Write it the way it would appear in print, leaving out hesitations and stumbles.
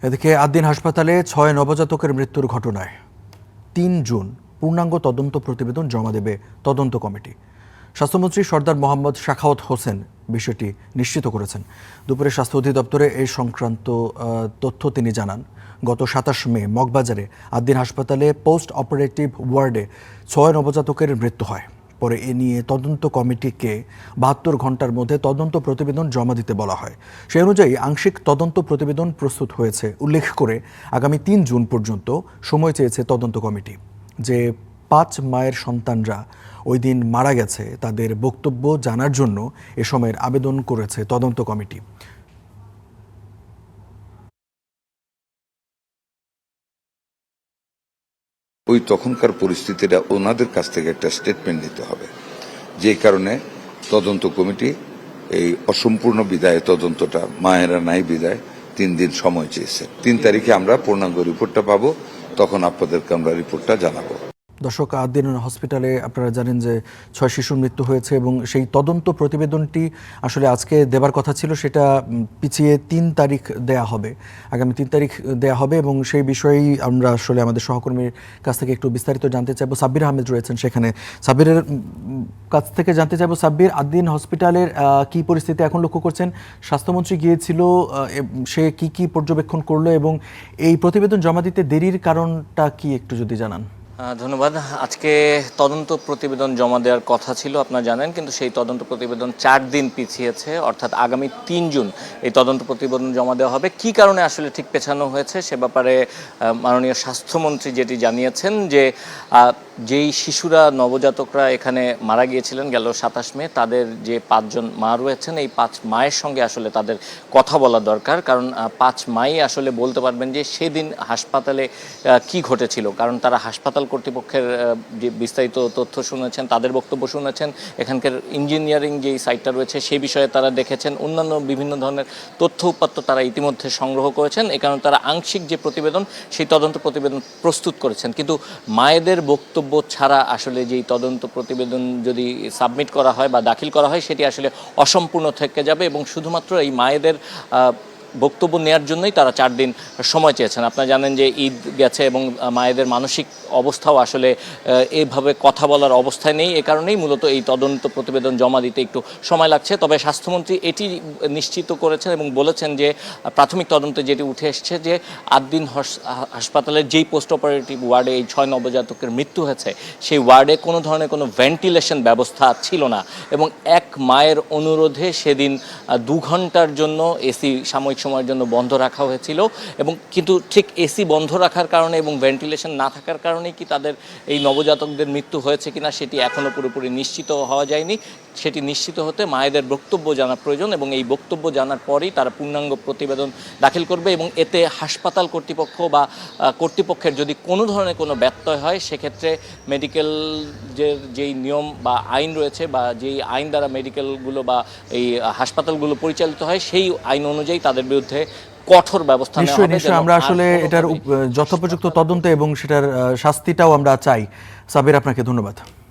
এদিকে আদ্দিন হাসপাতালে ৬ নবজাতকের মৃত্যুর ঘটনায় ৩ জুন পূর্ণাঙ্গ তদন্ত প্রতিবেদন জমা দেবে তদন্ত কমিটি। স্বাস্থ্যমন্ত্রী সরদার মোহাম্মদ শাখাওয়াত হোসেন বিষয়টি নিশ্চিত করেছেন। দুপুরে স্বাস্থ্য অধিদপ্তরে এই সংক্রান্ত তথ্য তিনি জানান। গত ২৭ মে মগবাজারে আদ্দিন হাসপাতালে পোস্ট অপারেটিভ ওয়ার্ডে ৬ নবজাতকের মৃত্যু হয়। পরে এ নিয়ে তদন্ত কমিটিকে ৭২ ঘন্টার মধ্যে তদন্ত প্রতিবেদন জমা দিতে বলা হয়। সেই অনুযায়ী আংশিক তদন্ত প্রতিবেদন প্রস্তুত হয়েছে উল্লেখ করে আগামী ৩ জুন পর্যন্ত সময় চেয়েছে তদন্ত কমিটি। যে ৫ মায়ের সন্তানরা ওই দিন মারা গেছে তাদের বক্তব্য জানার জন্য এ সময়ের আবেদন করেছে তদন্ত কমিটি। ওই তখনকার পরিস্থিতিটা ওনাদের কাছ থেকে একটা স্টেটমেন্ট নিতে হবে, যে কারণে তদন্ত কমিটি এই অসম্পূর্ণ বিদায় তদন্তটা মায়েরা নাই বিদায় ৩ দিন সময় চেয়েছে। ৩ তারিখে আমরা পূর্ণাঙ্গ রিপোর্টটা পাবো, তখন আপনাদেরকে আমরা রিপোর্টটা জানাবো। দর্শক, আদ্দিন হসপিটালে আপনারা জানেন যে ৬ শিশুর মৃত্যু হয়েছে এবং সেই তদন্ত প্রতিবেদনটি আসলে আজকে দেবার কথা ছিল, সেটা পিছিয়ে ৩ তারিখ দেয়া হবে, আগামী ৩ তারিখ দেয়া হবে। এবং সেই বিষয়েই আমরা আসলে আমাদের সহকর্মীর কাছ থেকে একটু বিস্তারিত জানতে চাইবো। সাব্বির আহমেদ রয়েছেন সেখানে। সাব্বিরের কাছ থেকে জানতে চাইবো, সাব্বির, আদ্দিন হসপিটালের কি পরিস্থিতি এখন লক্ষ্য করছেন? স্বাস্থ্যমন্ত্রী গিয়েছিল, সে কি পর্যবেক্ষণ করলো এবং এই প্রতিবেদন জমা দিতে দেরির কারণটা কি একটু যদি জানান। ধন্যবাদ। আজকে তদন্ত প্রতিবেদন জমা দেওয়ার কথা ছিল আপনারা জানেন, কিন্তু সেই তদন্ত প্রতিবেদন ৪ দিন পিছিয়েছে, অর্থাৎ আগামী ৩ জুন এই তদন্ত প্রতিবেদন জমা দেওয়া হবে। কি কারণে আসলে ঠিক পেছানো হয়েছে সে ব্যাপারে মাননীয় স্বাস্থ্যমন্ত্রী যেটি জানিয়েছেন যে যেই শিশুরা নবজাতকরা এখানে মারা গিয়েছিলেন গেল ২৭ মে, তাদের যে ৫ জন মা রয়েছেন, এই ৫ মায়ের সঙ্গে আসলে তাদের কথা বলা দরকার। কারণ ৫ মাই আসলে বলতে পারবেন যে সেদিন হাসপাতালে কি ঘটেছিল, কারণ তারা হাসপাতাল কর্তৃপক্ষের যে বিস্তারিত তথ্য শুনেছেন, তাদের বক্তব্য শুনেছেন, এখানকার ইঞ্জিনিয়ারিং যেই সাইটটা রয়েছে সেই বিষয়ে তারা দেখেছেন, অন্যান্য বিভিন্ন ধরনের তথ্য উপাত্ত তারা ইতিমধ্যে সংগ্রহ করেছেন। এ কারণে তারা আংশিক যে প্রতিবেদন সেই তদন্ত প্রতিবেদন প্রস্তুত করেছেন। কিন্তু মায়েদের বক্তব্য ছাড়া আসলে যেই তদন্ত প্রতিবেদন যদি সাবমিট করা হয় বা দাখিল করা হয় সেটি আসলে অসম্পূর্ণ থেকে যাবে এবং শুধুমাত্র এই মায়েদের বক্তব্য নেওয়ার জন্যই তারা ৪ দিন সময় চেয়েছেন। আপনারা জানেন যে ঈদ গেছে এবং মায়েদের মানসিক অবস্থাও আসলে এইভাবে কথা বলার অবস্থায় নেই। এ কারণেই মূলত এই তদন্ত প্রতিবেদন জমা দিতে একটু সময় লাগছে। তবে স্বাস্থ্যমন্ত্রী এটি নিশ্চিত করেছেন এবং বলেছেন যে প্রাথমিক তদন্তে যেটি উঠে এসছে যে আদ্দিন হাসপাতালের যেই পোস্ট অপারেটিভ ওয়ার্ডে এই ৬ নবজাতকের মৃত্যু হয়েছে সেই ওয়ার্ডে কোনো ধরনের কোনো ভেন্টিলেশন ব্যবস্থা ছিল না এবং এক মায়ের অনুরোধে সেদিন ২ ঘন্টার জন্য এসি সাময়িক সময়ের জন্য বন্ধ রাখা হয়েছিল। এবং কিন্তু ঠিক এসি বন্ধ রাখার কারণে এবং ভেন্টিলেশন না থাকার কারণে কি তাদের এই নবজাতকদের মৃত্যু হয়েছে কিনা সেটি এখনও পুরোপুরি নিশ্চিত হওয়া যায়নি। সেটি নিশ্চিত হতে মায়েদের বক্তব্য জানা প্রয়োজন এবং এই বক্তব্য জানার পরেই তারা পূর্ণাঙ্গ প্রতিবেদন দাখিল করবে এবং এতে হাসপাতাল কর্তৃপক্ষ বা কর্তৃপক্ষের যদি কোনো ধরনের কোনো ব্যত্যয় হয় সেক্ষেত্রে মেডিকেল যেই নিয়ম বা আইন রয়েছে বা যেই আইন দ্বারা মেডিকেলগুলো বা এই হাসপাতালগুলো পরিচালিত হয় সেই আইন অনুযায়ী তাদের বিরুদ্ধে কঠোর ব্যবস্থা নেওয়া হবে। নিশ্চয়ই আমরা আসলে এটার যথোপযুক্ত তদন্ত এবং সেটার শাস্তিটাও আমরা চাই। সাবির, আপনাকে ধন্যবাদ।